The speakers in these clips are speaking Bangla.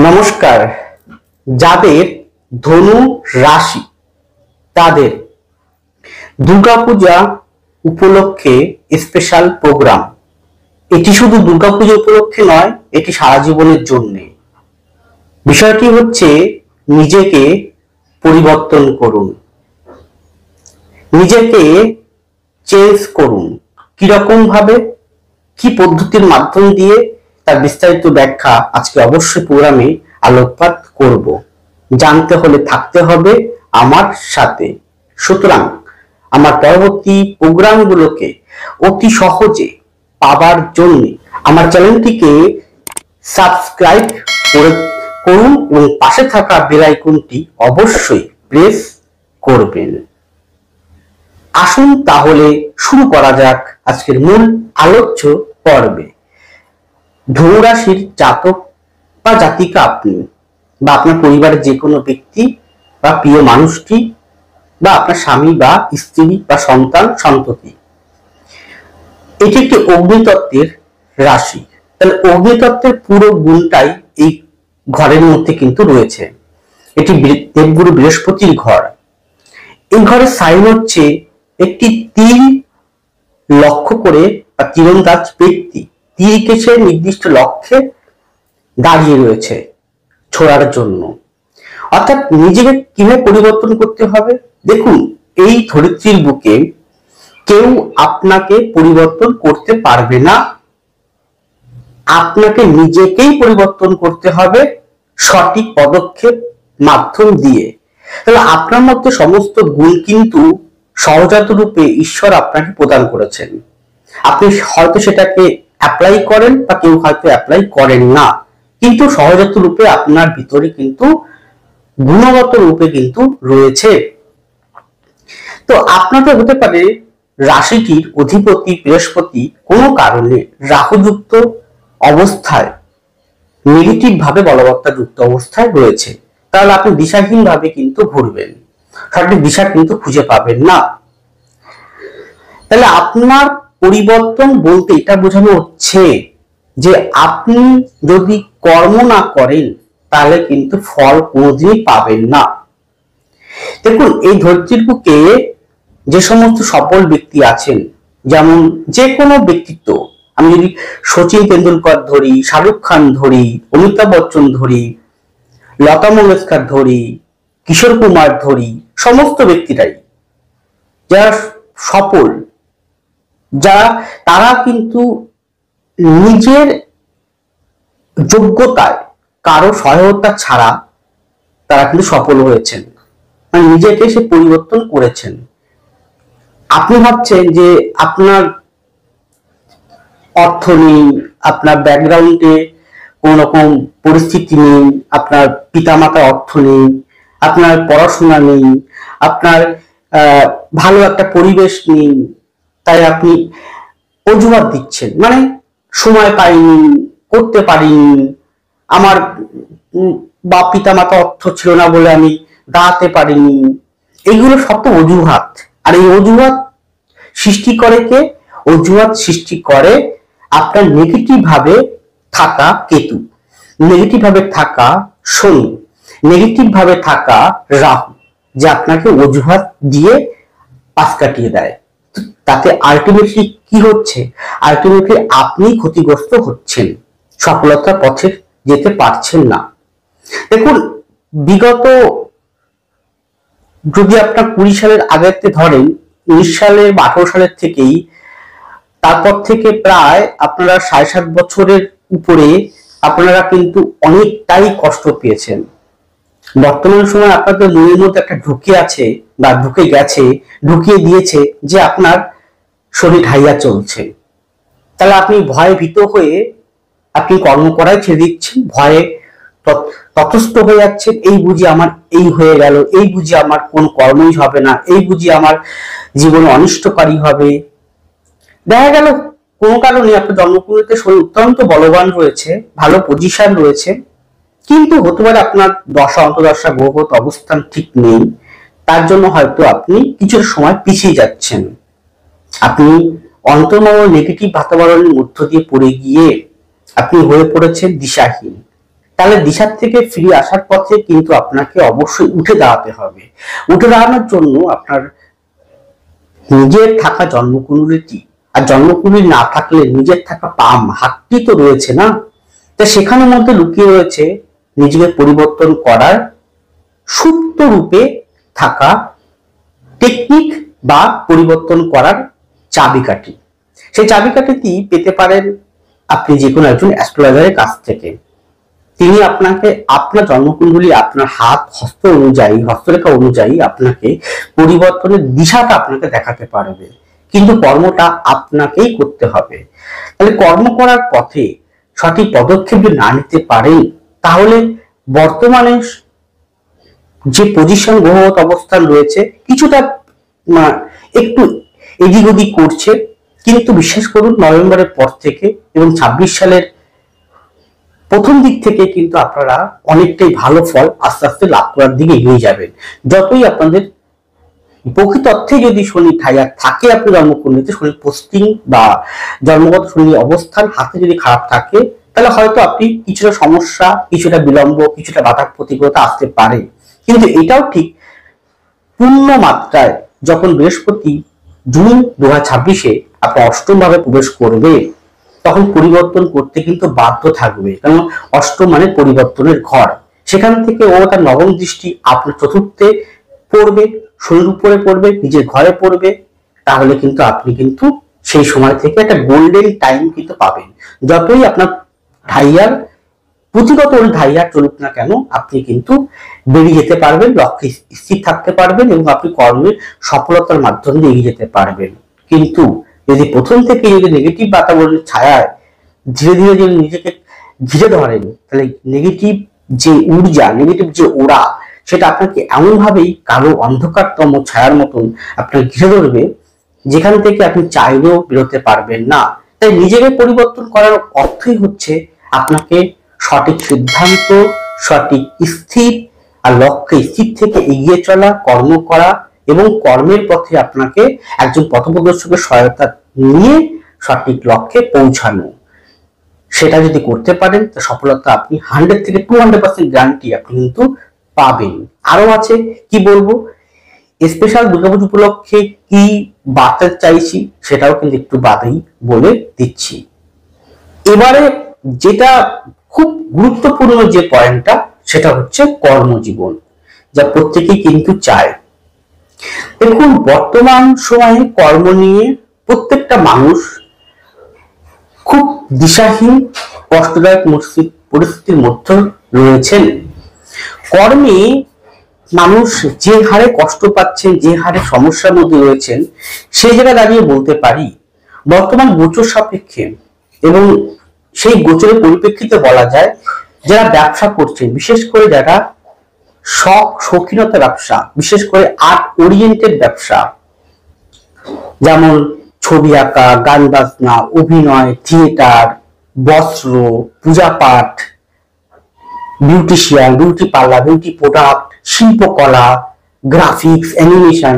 নমস্কার। যাদের ধনু রাশি তাদের দুর্গাপূজা উপলক্ষে স্পেশাল প্রোগ্রাম। এটি শুধু দুর্গাপূজা উপলক্ষে নয়, এটি সারা জীবনের জন্য। বিষয়টি হচ্ছে নিজেকে পরিবর্তন করুন, নিজেকে চেঞ্জ করুন। কিরকম ভাবে, কি পদ্ধতির মাধ্যম দিয়ে, তার বিস্তারিত ব্যাখ্যা আজকে অবশ্যই প্রোগ্রামে আলোকপাত করব। জানতে হলে থাকতে হবে আমার সাথে। সুতরাং আমার পরবর্তী প্রোগ্রামগুলোকে অতি সহজে পাবার জন্য আমার চ্যানেলটিকে সাবস্ক্রাইব করুন এবং পাশে থাকা বেল আইকনটি অবশ্যই প্রেস করবেন। আসুন তাহলে শুরু করা যাক আজকের মূল আলোচ্য পর্বে। ধনু রাশির জাতক বা জাতিকা আপনি বা আপনার পরিবারের যে কোনো ব্যক্তি বা প্রিয় মানুষটি বা আপনার স্বামী বা স্ত্রী বা সন্তান সন্ততি, এটি একটি অগ্নিতত্ত্বের রাশি। তাহলে অগ্নিতত্ত্বের পুরো গুণটাই এই ঘরের মধ্যে কিন্তু রয়েছে। এটি দেবগুরু বৃহস্পতির ঘর। এই ঘরের সাইন হচ্ছে একটি তীর লক্ষ্য করে বা তীরন্দাজ ব্যক্তি তীরকে সে নির্দিষ্ট লক্ষ্যে দাঁড়িয়ে রয়েছে ছোড়ার জন্য। অর্থাৎ নিজেকে কিভাবে পরিবর্তন করতে হবে। দেখুন, এই ধরিত্রীর বুকে কেউ আপনাকে পরিবর্তন করতে পারবে না। আপনাকে নিজেকেই পরিবর্তন করতে হবে সঠিক পদক্ষেপ মাধ্যম দিয়ে। তাহলে আপনার মধ্যে সমস্ত গুণ কিন্তু সহজাত রূপে ঈশ্বর আপনাকে প্রদান করেছেন। আপনি হয়তো সেটাকে অ্যাপ্লাই করেন বা কেউ হয়তো অ্যাপ্লাই করেন না, কিন্তু সহজাত রূপে আপনার ভিতরে কিন্তু গুণগত রূপে কিন্তু রয়েছে। তো আপনাদের হতে পারে রাশিটির অধিপতি বৃহস্পতি কোনো কারণে রাহুযুক্ত অবস্থায়, নেগেটিভ ভাবে বলবত্তা যুক্ত অবস্থায় রয়েছে। তাহলে আপনি দিশাহীন ভাবে কিন্তু ঘুরবেন, সঠিক দিশা কিন্তু খুঁজে পাবেন না। তাহলে আপনার পরিবর্তন বলতে এটা বোঝানো হচ্ছে যে আপনি যদি কর্ম না করেন তাহলে কিন্তু ফল কোনোদিনই পাবেন না। দেখুন, এই ধৈর্যের বুকে যে সমস্ত সফল ব্যক্তি আছেন, যেমন যে কোনো ব্যক্তিত্ব, আমি যদি সচিন তেন্ডুলকর ধরি, শাহরুখ খান ধরি, অমিতাভ বচ্চন ধরি, লতা মঙ্গেশকর ধরি, কিশোর কুমার ধরি, সমস্ত ব্যক্তিরাই যারা সফল, যারা তারা কিন্তু নিজের যোগ্যতায় কারো সহায়তা ছাড়া তারা কিন্তু সফল হয়েছেন, মানে নিজেকে সে পরিবর্তন করেছেন। আপনি ভাবছেন যে আপনার অর্থ নেই, আপনার ব্যাকগ্রাউন্ডে কোন রকম পরিস্থিতি নেই, আপনার পিতামাতার অর্থ নেই, আপনার পড়াশোনা নেই, আপনার ভালো একটা পরিবেশ নেই, তাই আপনি অজুহাত দিচ্ছেন, মানে সময় পাইনি, করতে পারিনি, আমার বাপ পিতামাতা অর্থ ছিল না বলে আমি দাঁড়াতে পারিনি। এইগুলো সব তো অজুহাত। আর এই অজুহাত সৃষ্টি করে কে? অজুহাত সৃষ্টি করে আপনার নেগেটিভ ভাবে থাকা কেতু, নেগেটিভ ভাবে থাকা শনি, নেগেটিভ ভাবে থাকা রাহু, যে আপনাকে অজুহাত দিয়ে পাশ কাটিয়ে দেয়। তাতে আলটিমেটলি কি হচ্ছে? আলটিমেটলি আপনি ক্ষতিগ্রস্ত হচ্ছেন, সফলতার পথে যেতে পারছেন না। দেখুন, বিগত যদি আপনার 20 সালের আগের ধরেন, 19 সালের বা 18 সালের থেকেই, তারপর থেকে প্রায় আপনারা 7.5 বছরের উপরে আপনারা কিন্তু অনেকটাই কষ্ট পেয়েছেন। বর্তমান সময় আপনাদের মনের মধ্যে একটা ঢুকে আছে বা ঢুকে গেছে, ঢুকিয়ে দিয়েছে যে আপনার শরীর ঢাইয়া চলছে। তাহলে আপনি ভয়ে ভীত হয়ে আপনি কর্ম করাই ছেড়ে দিচ্ছেন, ভয়ে ততস্থ হয়ে যাচ্ছেন। এই বুঝি আমার এই হয়ে গেল, এই বুঝি আমার কোন কর্মই হবে না, এই বুঝি আমার জীবনে অনিষ্টকারী হবে। দেখা গেল কোন কারণে আপনার জন্মকুণ্ডলিতে শরীর অত্যন্ত বলবান রয়েছে, ভালো পজিশন রয়েছে, কিন্তু হতে পারে আপনার দশা অন্তর্দশা গ্রহগত অবস্থান ঠিক নেই। তার জন্য হয়তো আপনি কিছু সময় পিছিয়ে যাচ্ছেন। আপনি অন্তর্মহল নেগেটিভ বাতাবরণের মধ্য দিয়ে পড়ে গিয়ে আপনি হয়ে পড়েছেন দিশাহীন। তাহলে দিশার থেকে ফিরে আসার পথে কিন্তু আপনাকে অবশ্যই উঠে দাঁড়াতে হবে। উঠে দাঁড়ানোর জন্য আপনার নিজের থাকা জন্মকুণ্ডলী, আর জন্মকুণ্ডলী না থাকলে নিজের থাকা পাম হাতটি তো রয়েছে না, তা সেখানের মধ্যে লুকিয়ে রয়েছে নিজেকে পরিবর্তন করার সুপ্ত রূপে থাকা টেকনিক বা পরিবর্তন করার চাবিকাঠি। সেই চাবিকাঠিটি পেতে পারেন আপনি যে কোনো একজন অ্যাস্ট্রোলজারের কাছ থেকে। তিনি আপনাকে আপনার জন্মকুণ্ডলী, আপনার হাত হস্ত অনুযায়ী, হস্তরেখা অনুযায়ী আপনাকে পরিবর্তনের দিশাটা আপনাকে দেখাতে পারবে, কিন্তু কর্মটা আপনাকেই করতে হবে। তাহলে কর্ম করার পথে সঠিক পদক্ষেপ যদি না নিতে পারেন, তাহলে বর্তমানে যে পজিশন গ্রহগত অবস্থান রয়েছে কিছুটা একটু এদিক ওদিক করছে, কিন্তু বিশ্বাস করুন নভেম্বরের পর থেকে এবং 26 সালের প্রথম দিক থেকে কিন্তু আপনারা অনেকটাই ভালো ফল আস্তে আস্তে লাভ করার দিকে এগিয়ে যাবেন। যতই আপনাদের প্রকৃত অর্থে যদি শনি ঠাইয়া থাকে আপনার জন্মকুণ্ডলীতে, শনি পোস্টিং বা জন্মগত শনি অবস্থান হাতে যদি খারাপ থাকে, তাহলে হয়তো আপনি কিছুটা সমস্যা, কিছুটা বিলম্ব, কিছুটা বাধা প্রতিকূলতা আসতে পারে। কিন্তু এটাও ঠিক পূর্ণ মাত্রায় যখন বৃহস্পতি জুন 2026-এ আপনার অষ্টম ভাবে প্রবেশ করবে, তখন পরিবর্তন করতে কিন্তু বাধ্য থাকবে, কারণ অষ্টম মানে পরিবর্তনের ঘর। সেখান থেকে ও তার নবম দৃষ্টি আপনার চতুর্থে পড়বে, শরীর উপরে পড়বে, নিজের ঘরে পড়বে। তাহলে কিন্তু আপনি কিন্তু সেই সময় থেকে একটা গোল্ডেন টাইম কিন্তু পাবেন। যতই আপনার ঢাইয়ার পুঁথিগত ঢাইয়ার চলুক না কেন, আপনি কিন্তু বেরিয়ে যেতে পারবেন, লক্ষ্যে স্থির থাকতে পারবেন এবং আপনি কর্মের সফলতার মাধ্যমে এগিয়ে যেতে পারবেন। কিন্তু যদি প্রথম থেকে যদি নেগেটিভ বাতাবরণের ছায়ায় ধীরে ধীরে যদি নিজেকে ঘিরে ধরেন, তাহলে নেগেটিভ যে ঊর্জা, নেগেটিভ যে ওরা, সেটা আপনাকে এমন ভাবেই কালো অন্ধকারতম ছায়ার মতন আপনার ঘিরে ধরবে, যেখান থেকে আপনি চাইলেও বেরোতে পারবেন না। তাই নিজেকে পরিবর্তন করার অর্থই হচ্ছে আপনাকে সঠিক সিদ্ধান্ত, সঠিক স্থির আর লক্ষ্যে স্থির থেকে এগিয়ে চলা, কর্ম করা এবং কর্মের পথে আপনাকে একজন পথপ্রদর্শকের সহায়তা নিয়ে সঠিক লক্ষ্যে পৌঁছানো। সেটা যদি করতে পারেন, তা সফলতা আপনি 100 থেকে 200% গ্যারান্টি আপনি কিন্তু পাবেন। আরো আছে কি বলবো, স্পেশাল দুর্গাপুজো উপলক্ষে কি বার্তা চাইছি সেটাও কিন্তু একটু বাদেই বলে দিচ্ছি। এবারে যেটা খুব গুরুত্বপূর্ণ যে পয়েন্টটা, সেটা হচ্ছে কর্মজীবন, যা প্রত্যেকেই কিন্তু চায়। দেখুন, বর্তমান সময়ে কর্ম নিয়ে প্রত্যেকটা মানুষ খুব দিশাহীন, কষ্টদায়ক পরিস্থিতির মধ্যে রয়েছেন। কর্মে মানুষ যে হারে কষ্ট পাচ্ছেন, যে হারে সমস্যার মধ্যে রয়েছেন, সেই জায়গায় দাঁড়িয়ে বলতে পারি বর্তমান গোচর সাপেক্ষে এবং সেই গোচরের পরিপ্রেক্ষিতে বলা যায়, যারা ব্যবসা করছেন, বিশেষ করে যারা শৌখিনতা ব্যবসা, বিশেষ করে আর্ট ওরিয়েন্টেড ব্যবসা, যেমন ছবি আঁকা, গান বাজনা, অভিনয়, থিয়েটার, বস্ত্র, পূজা পাঠ, beautician, beauty parlour, beauty product, শিল্পকলা, গ্রাফিক্স, অ্যানিমেশন,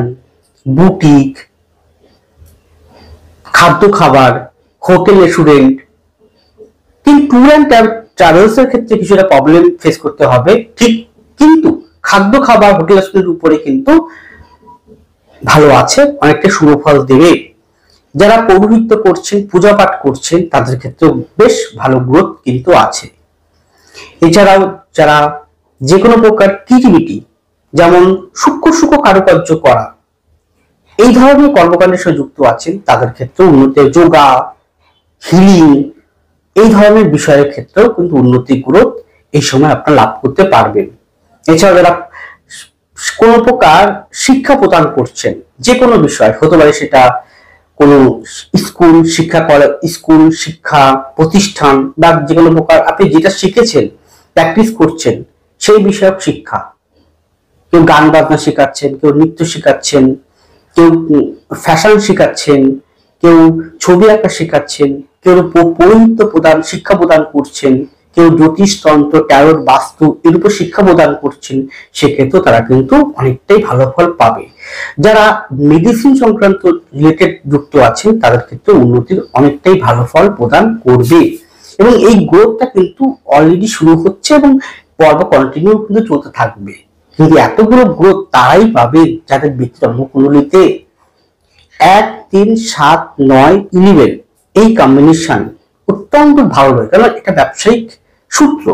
বুটিক, খাদ্য খাবার, হোটেল রেস্টুরেন্ট, কিন্তু ট্যুর অ্যান্ড ট্রাভেলস এর ক্ষেত্রে কিছুটা প্রবলেম ফেস করতে হবে ঠিক, কিন্তু খাদ্য খাবার, হোটেল রেস্টুরেন্টের উপরে কিন্তু ভালো আছে, অনেকটা শুভফল দেবে। যারা পৌরোহিত্য করছেন, পূজা পাঠ করছেন, তাদের ক্ষেত্রে বেশ ভালো গ্রোথ কিন্তু আছে। এছাড়াও যারা যে কোনো প্রকার ক্রিয়েটিভিটি, যেমন সূক্ষ্ম কারুকার্য করা, এই ধরনের কর্মকাণ্ডের সাথে যুক্ত আছেন, তাদের ক্ষেত্রে উন্নতি, যোগা, হিলিং, এই ধরনের বিষয়ের ক্ষেত্রেও কিন্তু উন্নতি গ্রোথ এই সময় আপনারা লাভ করতে পারবেন। এছাড়া যারা কোনো প্রকার শিক্ষা প্রদান করছেন, যে কোনো বিষয় হতে পারে, সেটা কোনো স্কুল শিক্ষা, স্কুল শিক্ষা প্রতিষ্ঠান বা যে কোনো প্রকার আপনি যেটা শিখেছেন, প্র্যাকটিস করছেন, সেই বিষয়ক শিক্ষা, কেউ গান বাজনা শেখাচ্ছেন, কেউ নৃত্য শেখাচ্ছেন, কেউ ফ্যাশন শেখাচ্ছেন, কেউ ছবি আঁকা শেখাচ্ছেন, কেউ পৌরোহিত্য প্রদান শিক্ষা প্রদান করছেন, কেউ জ্যোতিষতন্ত্র, ট্যারোট, বাস্তু এর উপর শিক্ষা প্রদান করছেন, সেক্ষেত্রে তারা কিন্তু অনেকটাই ভালো ফল পাবে। যারা মেডিসিন সংক্রান্ত রিলেটেড যুক্ত আছেন, তাদের ক্ষেত্রে উন্নতির অনেকটাই ভালো ফল প্রদান করবে। এবং এই গ্রোথটা কিন্তু অলরেডি শুরু হচ্ছে এবং পর্ব কন্টিনিউ কিন্তু চলতে থাকবে। কিন্তু এতগুলো গ্রোথ তারাই পাবে যাদের ব্যক্তি জন্মকুণ্ডলিতে 1, 3, 7, 9, 11 এই কম্বিনেশন অত্যন্ত ভালো হয়, কারণ এটা ব্যবসায়িক সূত্র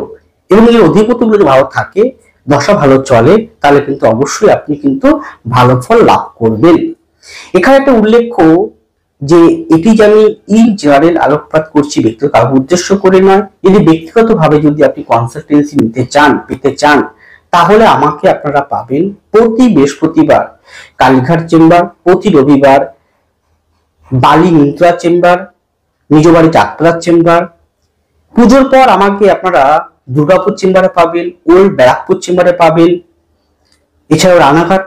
এবং এই অধিপতিগুলো যদি ভালো থাকে, দশা ভালো চলে, তাহলে কিন্তু অবশ্যই আপনি কিন্তু ভালো ফল লাভ করবেন। এখানে একটা উল্লেখ্য যে এটি যে আমি ইন জেনারেল আলোকপাত করছি, ব্যক্তিগত কারো উদ্দেশ্য করে নয়। যদি ব্যক্তিগতভাবে যদি আপনি কনসালটেন্সি নিতে চান, পেতে চান, তাহলে আমাকে আপনারা পাবেন প্রতি বৃহস্পতিবার কালীঘাট চেম্বার, প্রতি রবিবার বালি মিন্ত্রা চেম্বার, নিজ বাড়ি যাত্রার চেম্বার। পুজোর পর আমাকে আপনারা দুর্গাপুর চেম্বারে পাবেন, ওল্ড ব্যারাকপুর চেম্বারে পাবেন। এছাড়াও রানাঘাট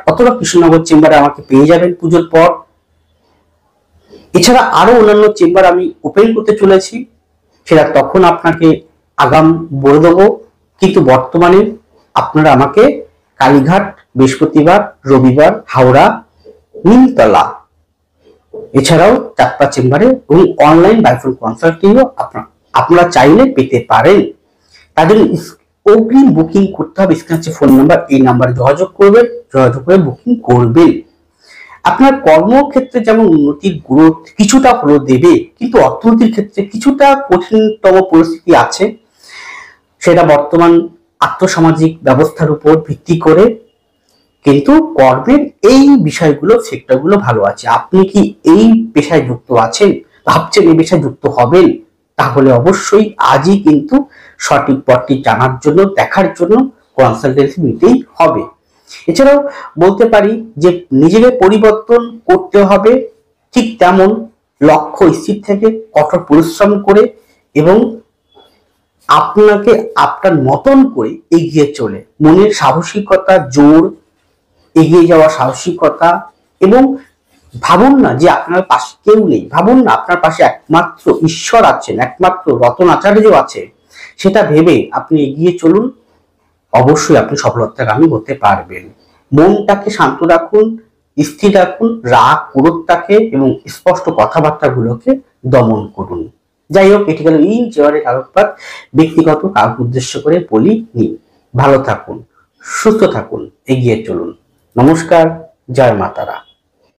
অথবা কৃষ্ণনগর চেম্বারে আমাকে পেয়ে যাবেন পুজোর পর। এছাড়া আরো অন্যান্য চেম্বার আমি ওপেন করতে চলেছি, সেটা তখন আপনাকে আগাম বলে দেবো। কিন্তু বর্তমানে আপনারা আমাকে কালীঘাট বৃহস্পতিবার, রবিবার হাওড়া নিমতলা, এছাড়াও চাকপা চেম্বারে এবং অনলাইন বাইফোন কনসাল্টিংও আপনারা চাইলে পেতে পারেন। তার জন্য অগ্রিম বুকিং করতে হবে। স্ক্রিনে ফোন নাম্বার, এই নাম্বারে যোগাযোগ করবেন, যোগাযোগ করে বুকিং করবেন। আপনার কর্মক্ষেত্রে যেমন উন্নতির গ্রোথ কিছুটা হলো দেবে, কিন্তু অর্থনীতির ক্ষেত্রে কিছুটা কঠিনতম পরিস্থিতি আছে। সেটা বর্তমান আর্থসামাজিক ব্যবস্থার উপর ভিত্তি করে, কিন্তু কর্মের এই বিষয়গুলো সেক্টরগুলো ভালো আছে। আপনি কি এই পেশায় যুক্ত আছেন, ভাবছেন এই পেশায় যুক্ত হবেন, তাহলে অবশ্যই আজই কিন্তু সঠিক পথটি জানার জন্য, দেখার জন্য কনসালটেন্সি নিতেই হবে। এছাড়াও বলতে পারি যে নিজেকে পরিবর্তন করতে হবে, ঠিক তেমন লক্ষ্য স্থির থেকে কঠোর পরিশ্রম করে এবং আপনাকে আপনার মতন করে এগিয়ে চলে মনের সাহসিকতা, জোর, এগিয়ে যাওয়ার সাহসিকতা। এবং ভাবুন না যে আপনার পাশে কেউ নেই, ভাবুন না আপনার পাশে একমাত্র ঈশ্বর আছেন, একমাত্র রতন আচার্য আছে। সেটা ভেবে আপনি এগিয়ে চলুন, অবশ্যই আপনি সফলতাগামী হতে পারবেন। মনটাকে শান্ত রাখুন, স্থির রাখুন, রাগ ক্রোধটাকে এবং স্পষ্ট কথাবার্তাগুলোকে দমন করুন। যাই হোক, এটি গেল ইন জেনারেল আলোকপাত, ব্যক্তিগত কাউকে উদ্দেশ্য করে বলিনি। ভালো থাকুন, সুস্থ থাকুন, এগিয়ে চলুন। নমস্কার, জয় মাতারা।